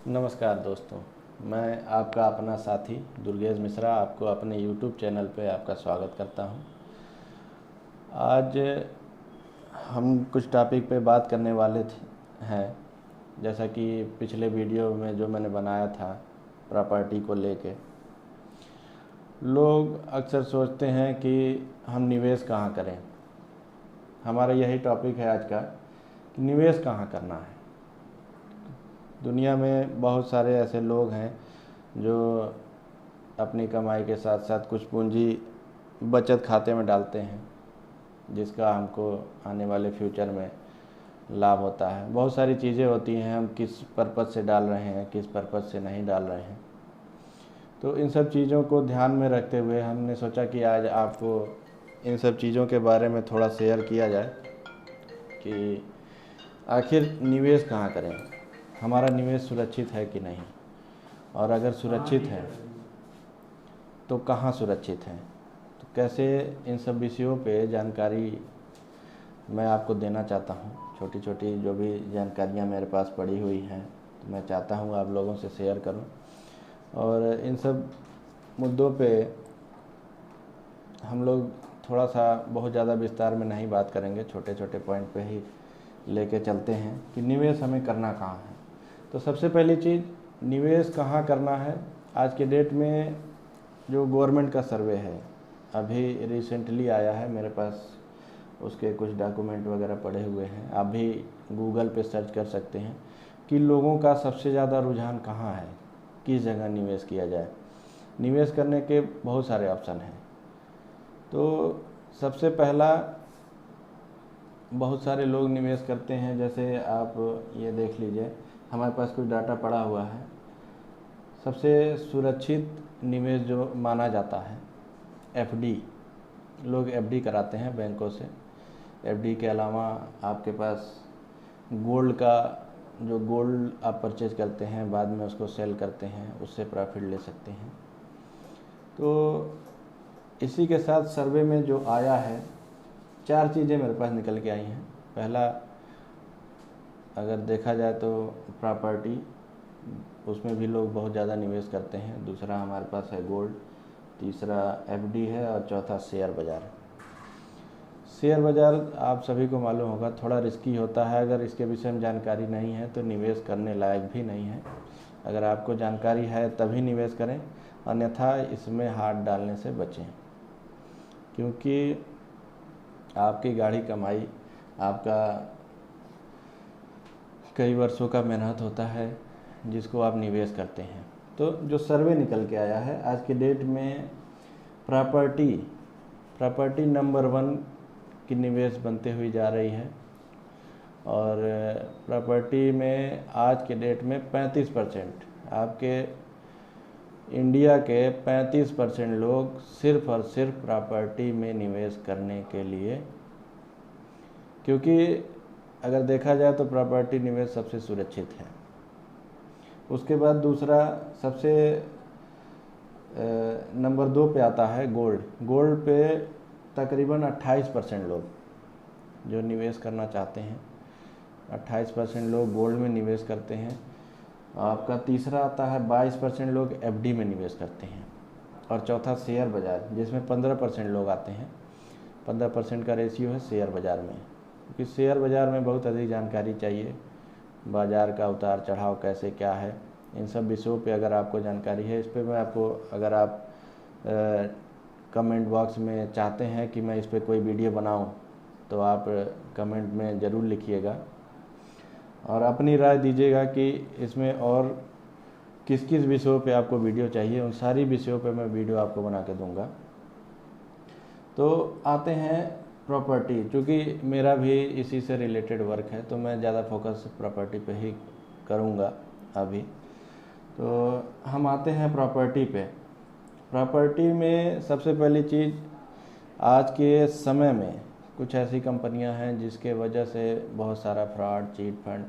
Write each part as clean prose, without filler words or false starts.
नमस्कार दोस्तों, मैं आपका अपना साथी दुर्गेश मिश्रा आपको अपने YouTube चैनल पे आपका स्वागत करता हूं। आज हम कुछ टॉपिक पे बात करने वाले हैं, जैसा कि पिछले वीडियो में जो मैंने बनाया था प्रॉपर्टी को लेके। लोग अक्सर सोचते हैं कि हम निवेश कहाँ करें। हमारा यही टॉपिक है आज का कि निवेश कहाँ करना है। दुनिया में बहुत सारे ऐसे लोग हैं जो अपनी कमाई के साथ साथ कुछ पूंजी बचत खाते में डालते हैं, जिसका हमको आने वाले फ्यूचर में लाभ होता है। बहुत सारी चीज़ें होती हैं, हम किस पर्पज़ से डाल रहे हैं, किस पर्पज़ से नहीं डाल रहे हैं। तो इन सब चीज़ों को ध्यान में रखते हुए हमने सोचा कि आज आपको इन सब चीज़ों के बारे में थोड़ा शेयर किया जाए कि आखिर निवेश कहाँ करें, हमारा निवेश सुरक्षित है कि नहीं, और अगर सुरक्षित है तो कहाँ सुरक्षित है। तो कैसे, इन सब विषयों पे जानकारी मैं आपको देना चाहता हूँ। छोटी छोटी जो भी जानकारियाँ मेरे पास पड़ी हुई हैं तो मैं चाहता हूँ आप लोगों से शेयर करूँ, और इन सब मुद्दों पे हम लोग थोड़ा सा बहुत ज़्यादा विस्तार में नहीं बात करेंगे, छोटे छोटे पॉइंट पे ही लेके चलते हैं कि निवेश हमें करना कहाँ है। तो सबसे पहली चीज़, निवेश कहाँ करना है। आज के डेट में जो गवर्नमेंट का सर्वे है, अभी रिसेंटली आया है मेरे पास, उसके कुछ डॉक्यूमेंट वगैरह पड़े हुए हैं। आप भी गूगल पे सर्च कर सकते हैं कि लोगों का सबसे ज़्यादा रुझान कहाँ है, किस जगह निवेश किया जाए। निवेश करने के बहुत सारे ऑप्शन हैं। तो सबसे पहला, बहुत सारे लोग निवेश करते हैं, जैसे आप ये देख लीजिए, हमारे पास कुछ डाटा पड़ा हुआ है। सबसे सुरक्षित निवेश जो माना जाता है एफडी, लोग एफडी कराते हैं बैंकों से। एफडी के अलावा आपके पास गोल्ड का, जो गोल्ड आप परचेज करते हैं बाद में उसको सेल करते हैं, उससे प्रॉफिट ले सकते हैं। तो इसी के साथ सर्वे में जो आया है, 4 चीज़ें मेरे पास निकल के आई हैं। पहला, अगर देखा जाए तो प्रॉपर्टी, उसमें भी लोग बहुत ज़्यादा निवेश करते हैं। दूसरा हमारे पास है गोल्ड, तीसरा एफडी है, और चौथा शेयर बाज़ार। शेयर बाज़ार आप सभी को मालूम होगा थोड़ा रिस्की होता है। अगर इसके विषय में जानकारी नहीं है तो निवेश करने लायक भी नहीं है। अगर आपको जानकारी है तभी निवेश करें, अन्यथा इसमें हाथ डालने से बचें, क्योंकि आपकी गाढ़ी कमाई, आपका कई वर्षों का मेहनत होता है जिसको आप निवेश करते हैं। तो जो सर्वे निकल के आया है आज के डेट में, प्रॉपर्टी नंबर 1 की निवेश बनते हुई जा रही है। और प्रॉपर्टी में आज के डेट में 35%, आपके इंडिया के 35% लोग सिर्फ और सिर्फ प्रॉपर्टी में निवेश करने के लिए, क्योंकि अगर देखा जाए तो प्रॉपर्टी निवेश सबसे सुरक्षित है। उसके बाद दूसरा, सबसे नंबर 2 पे आता है गोल्ड। गोल्ड पे तकरीबन 28% लोग जो निवेश करना चाहते हैं, 28% लोग गोल्ड में निवेश करते हैं। आपका तीसरा आता है 22% लोग एफडी में निवेश करते हैं, और चौथा शेयर बाज़ार, जिसमें 15% लोग आते हैं। 15% का रेशियो है शेयर बाज़ार में, क्योंकि शेयर बाज़ार में बहुत अधिक जानकारी चाहिए। बाज़ार का उतार चढ़ाव कैसे क्या है, इन सब विषयों पे अगर आपको जानकारी है, इस पर मैं आपको, अगर आप कमेंट बॉक्स में चाहते हैं कि मैं इस पर कोई वीडियो बनाऊं, तो आप कमेंट में ज़रूर लिखिएगा और अपनी राय दीजिएगा कि इसमें और किस किस विषयों पे आपको वीडियो चाहिए। उन सारी विषयों पे मैं वीडियो आपको बना के दूंगा। तो आते हैं प्रॉपर्टी, क्योंकि मेरा भी इसी से रिलेटेड वर्क है तो मैं ज़्यादा फोकस प्रॉपर्टी पे ही करूँगा अभी। तो हम आते हैं प्रॉपर्टी पे। प्रॉपर्टी में सबसे पहली चीज़, आज के समय में कुछ ऐसी कंपनियां हैं जिसके वजह से बहुत सारा फ्रॉड, चीट फंड,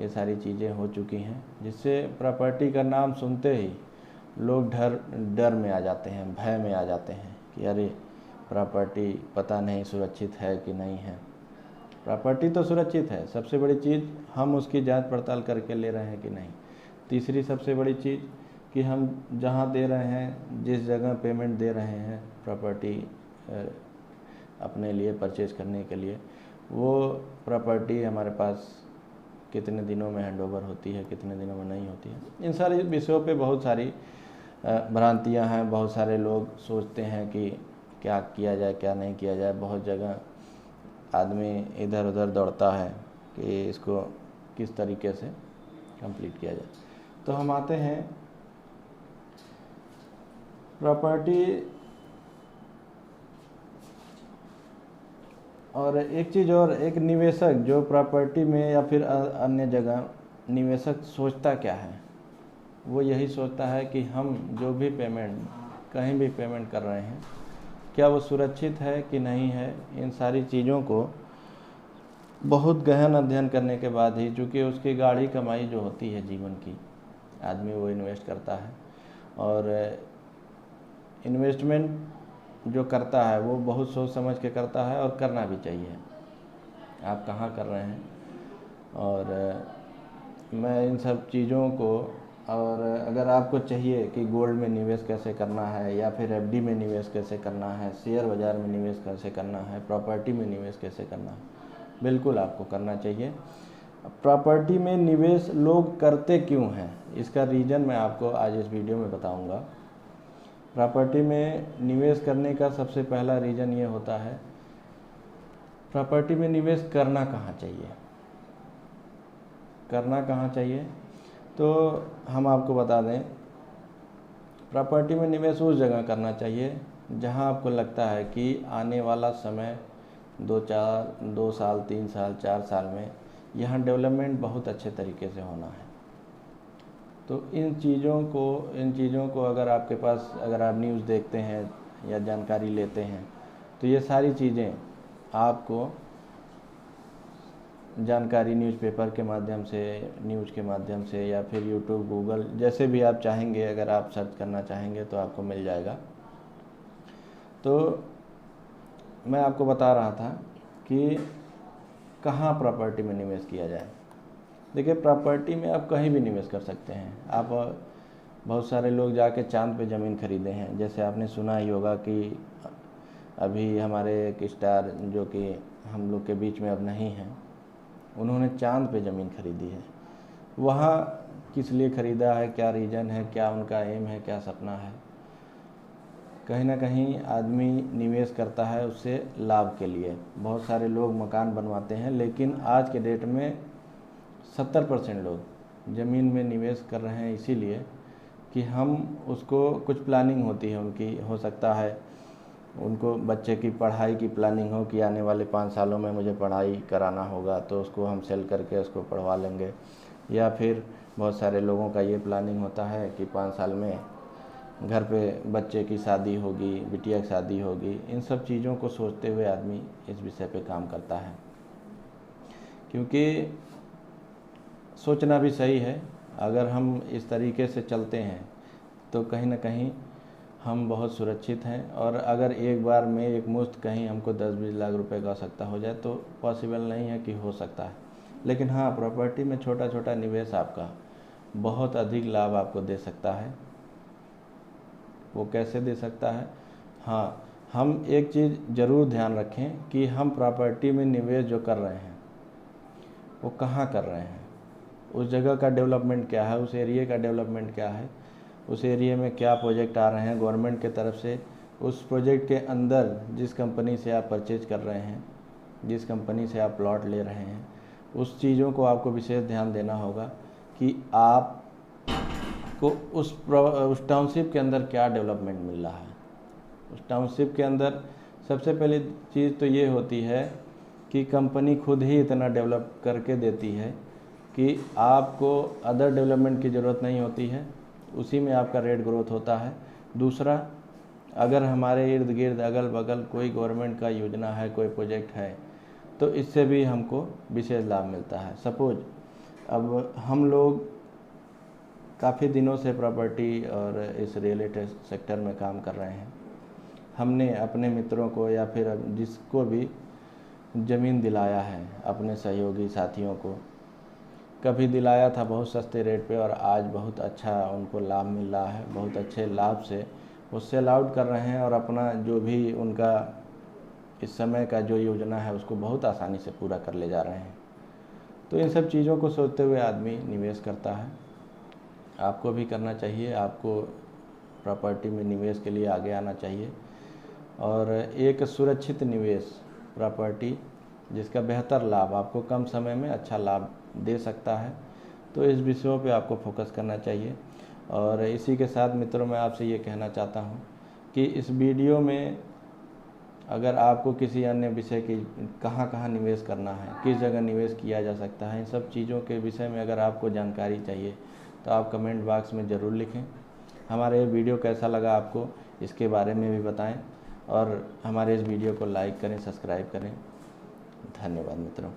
ये सारी चीज़ें हो चुकी हैं, जिससे प्रॉपर्टी का नाम सुनते ही लोग डर में आ जाते हैं, भय में आ जाते हैं कि अरे प्रॉपर्टी पता नहीं सुरक्षित है कि नहीं है। प्रॉपर्टी तो सुरक्षित है, सबसे बड़ी चीज़ हम उसकी जांच पड़ताल करके ले रहे हैं कि नहीं। तीसरी सबसे बड़ी चीज़ कि हम जहाँ दे रहे हैं, जिस जगह पेमेंट दे रहे हैं प्रॉपर्टी अपने लिए परचेज करने के लिए, वो प्रॉपर्टी हमारे पास कितने दिनों में हैंडओवर होती है, कितने दिनों में नहीं होती है। इन सारे विषयों पे बहुत सारी भ्रांतियां हैं। बहुत सारे लोग सोचते हैं कि क्या किया जाए, क्या नहीं किया जाए। बहुत जगह आदमी इधर उधर दौड़ता है कि इसको किस तरीके से कंप्लीट किया जाए। तो हम आते हैं प्रॉपर्टी। और एक चीज़ और, एक निवेशक जो प्रॉपर्टी में या फिर अन्य जगह निवेशक सोचता क्या है, वो यही सोचता है कि हम जो भी पेमेंट, कहीं भी पेमेंट कर रहे हैं, क्या वो सुरक्षित है कि नहीं है। इन सारी चीज़ों को बहुत गहन अध्ययन करने के बाद ही, चूँकि उसकी गाढ़ी कमाई जो होती है जीवन की, आदमी वो इन्वेस्ट करता है। और इन्वेस्टमेंट जो करता है वो बहुत सोच समझ के करता है, और करना भी चाहिए। आप कहाँ कर रहे हैं, और मैं इन सब चीज़ों को, और अगर आपको चाहिए कि गोल्ड में निवेश कैसे करना है, या फिर एफडी में निवेश कैसे करना है, शेयर बाज़ार में निवेश कैसे करना है, प्रॉपर्टी में निवेश कैसे करना है, बिल्कुल आपको करना चाहिए। प्रॉपर्टी में निवेश लोग करते क्यों हैं, इसका रीज़न मैं आपको आज इस वीडियो में बताऊंगा। प्रॉपर्टी में निवेश करने का सबसे पहला रीज़न ये होता है, प्रॉपर्टी में निवेश करना कहाँ चाहिए। करना कहाँ चाहिए, तो हम आपको बता दें, प्रॉपर्टी में निवेश उस जगह करना चाहिए जहां आपको लगता है कि आने वाला समय 2 साल 3 साल 4 साल में यहाँ डेवलपमेंट बहुत अच्छे तरीके से होना है। तो इन चीज़ों को अगर आपके पास, अगर आप न्यूज़ देखते हैं या जानकारी लेते हैं, तो ये सारी चीज़ें आपको जानकारी न्यूज़पेपर के माध्यम से, न्यूज़ के माध्यम से, या फिर यूट्यूब, गूगल, जैसे भी आप चाहेंगे, अगर आप सर्च करना चाहेंगे तो आपको मिल जाएगा। तो मैं आपको बता रहा था कि कहाँ प्रॉपर्टी में निवेश किया जाए। देखिए, प्रॉपर्टी में आप कहीं भी निवेश कर सकते हैं। आप, बहुत सारे लोग जाके चांद पे ज़मीन खरीदे हैं। जैसे आपने सुना ही होगा कि अभी हमारे एक स्टार, जो कि हम लोग के बीच में अब नहीं हैं, उन्होंने चांद पे ज़मीन खरीदी है। वहाँ किस लिए ख़रीदा है, क्या रीज़न है, क्या उनका एम है, क्या सपना है। कहीं ना कहीं आदमी निवेश करता है उससे लाभ के लिए। बहुत सारे लोग मकान बनवाते हैं, लेकिन आज के डेट में 70% लोग ज़मीन में निवेश कर रहे हैं इसीलिए कि हम उसको, कुछ प्लानिंग होती है उनकी, हो सकता है उनको बच्चे की पढ़ाई की प्लानिंग हो कि आने वाले 5 सालों में मुझे पढ़ाई कराना होगा, तो उसको हम सेल करके उसको पढ़वा लेंगे। या फिर बहुत सारे लोगों का ये प्लानिंग होता है कि 5 साल में घर पे बच्चे की शादी होगी, बिटिया की शादी होगी। इन सब चीज़ों को सोचते हुए आदमी इस विषय पे काम करता है, क्योंकि सोचना भी सही है। अगर हम इस तरीके से चलते हैं तो कहीं ना कहीं हम बहुत सुरक्षित हैं। और अगर एक बार में एक मुश्त कहीं हमको 10-20 लाख रुपए का आवश्यकता हो जाए तो पॉसिबल नहीं है कि हो सकता है। लेकिन हाँ, प्रॉपर्टी में छोटा छोटा निवेश आपका बहुत अधिक लाभ आपको दे सकता है। वो कैसे दे सकता है? हाँ, हम एक चीज़ ज़रूर ध्यान रखें कि हम प्रॉपर्टी में निवेश जो कर रहे हैं वो कहाँ कर रहे हैं, उस जगह का डेवलपमेंट क्या है, उस एरिया का डेवलपमेंट क्या है, उस एरिया में क्या प्रोजेक्ट आ रहे हैं गवर्नमेंट के तरफ से। उस प्रोजेक्ट के अंदर जिस कंपनी से आप परचेज कर रहे हैं, जिस कंपनी से आप प्लॉट ले रहे हैं, उस चीज़ों को आपको विशेष ध्यान देना होगा कि आपको उस टाउनशिप के अंदर क्या डेवलपमेंट मिल रहा है। उस टाउनशिप के अंदर सबसे पहली चीज़ तो ये होती है कि कंपनी खुद ही इतना डेवलप करके देती है कि आपको अदर डेवलपमेंट की ज़रूरत नहीं होती है, उसी में आपका रेट ग्रोथ होता है। दूसरा, अगर हमारे इर्द गिर्द अगल बगल कोई गवर्नमेंट का योजना है, कोई प्रोजेक्ट है, तो इससे भी हमको विशेष लाभ मिलता है। सपोज अब हम लोग काफ़ी दिनों से प्रॉपर्टी और इस रियल एस्टेट सेक्टर में काम कर रहे हैं। हमने अपने मित्रों को या फिर जिसको भी ज़मीन दिलाया है, अपने सहयोगी साथियों को, कभी दिलाया था बहुत सस्ते रेट पे और आज बहुत अच्छा उनको लाभ मिल रहा है, बहुत अच्छे लाभ से वो सेल आउट कर रहे हैं और अपना जो भी उनका इस समय का जो योजना है उसको बहुत आसानी से पूरा कर ले जा रहे हैं। तो इन सब चीज़ों को सोचते हुए आदमी निवेश करता है। आपको भी करना चाहिए, आपको प्रॉपर्टी में निवेश के लिए आगे आना चाहिए और एक सुरक्षित निवेश प्रॉपर्टी जिसका बेहतर लाभ आपको कम समय में अच्छा लाभ दे सकता है, तो इस विषयों पे आपको फोकस करना चाहिए। और इसी के साथ मित्रों मैं आपसे ये कहना चाहता हूँ कि इस वीडियो में अगर आपको किसी अन्य विषय की कहाँ कहाँ निवेश करना है, किस जगह निवेश किया जा सकता है, इन सब चीज़ों के विषय में अगर आपको जानकारी चाहिए तो आप कमेंट बॉक्स में ज़रूर लिखें। हमारा ये वीडियो कैसा लगा आपको इसके बारे में भी बताएं और हमारे इस वीडियो को लाइक करें, सब्सक्राइब करें। धन्यवाद मित्रों।